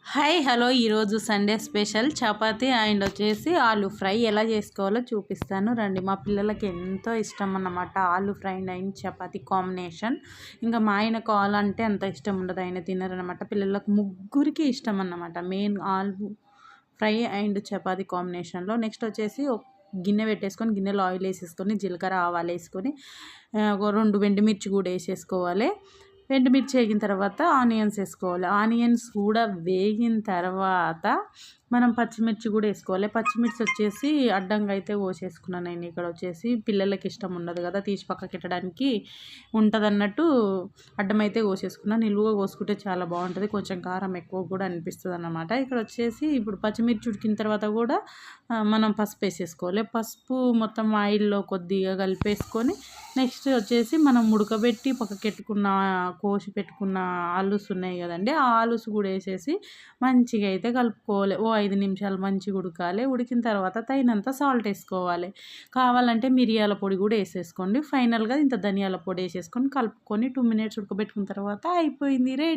Hi hello ఈరోజు Sunday special chapati and వచ్చేసి ఆలు ఫ్రై ఎలా చేసుకోవాలో చూపిస్తాను రండి. మా పిల్లలకి ఎంతో ఇష్టం అన్నమాట ఆలు ఫ్రై అండ్ చపాతీ కాంబినేషన్. ఇంకా మా ఆయన కావాలంటే అంత ఇష్టం ఉండదు, ఆయన తినరనమాట. పిల్లలకు ముగ్గురికి ఇష్టం అన్నమాట మెయిన్ ఆలు ఫ్రై అండ్ చపాతీ కాంబినేషన్లో. నెక్స్ట్ వచ్చేసి గిన్నె పెట్టేసుకొని గిన్నెలో ఆయిల్ వేసేసుకొని జీలకర్ర ఆవాలు వేసుకొని ఒక 2 ఎండుమిర్చి కూడా వేసేసుకోవాలి. ఎండుమిర్చి వేగిన తర్వాత ఆనియన్స్ వేసుకోవాలి. ఆనియన్స్ కూడా వేగిన తర్వాత మనం పచ్చిమిర్చి కూడా వేసుకోవాలి. పచ్చిమిర్చి వచ్చేసి అడ్డంగా అయితే కోసేసుకున్నాను నేను. ఇక్కడ వచ్చేసి పిల్లలకి ఇష్టం ఉండదు కదా, తీసి పక్కకి పెట్టడానికి ఉంటుంది అన్నట్టు అడ్డమైతే కోసేసుకున్నాను. నిలువుగా కోసుకుంటే చాలా బాగుంటుంది, కొంచెం కారం ఎక్కువ కూడా అనిపిస్తుంది అన్నమాట. ఇక్కడ వచ్చేసి ఇప్పుడు పచ్చిమిర్చి ఉడికిన తర్వాత కూడా మనం పసుపు వేసేసుకోవాలి. పసుపు మొత్తం ఆయిల్లో కొద్దిగా కలిపేసుకొని నెక్స్ట్ వచ్చేసి మనం ఉడకబెట్టి పక్కకెట్టుకున్న కోసి పెట్టుకున్న ఆలూస్ ఉన్నాయి కదండి, ఆ ఆలూస్ కూడా వేసేసి మంచిగా అయితే కలుపుకోవాలి. 5 నిమిషాలు మంచిగా ఉడకాలి. ఉడికిన తర్వాత తగినంత సాల్ట్ వేసుకోవాలి. కావాలంటే మిరియాల పొడి కూడా వేసేసుకోండి. ఫైనల్గా ఇంత ధనియాల పొడి వేసేసుకొని కలుపుకొని 2 మినిట్స్ ఉడకబెట్టుకున్న తర్వాత అయిపోయింది, రెడీ.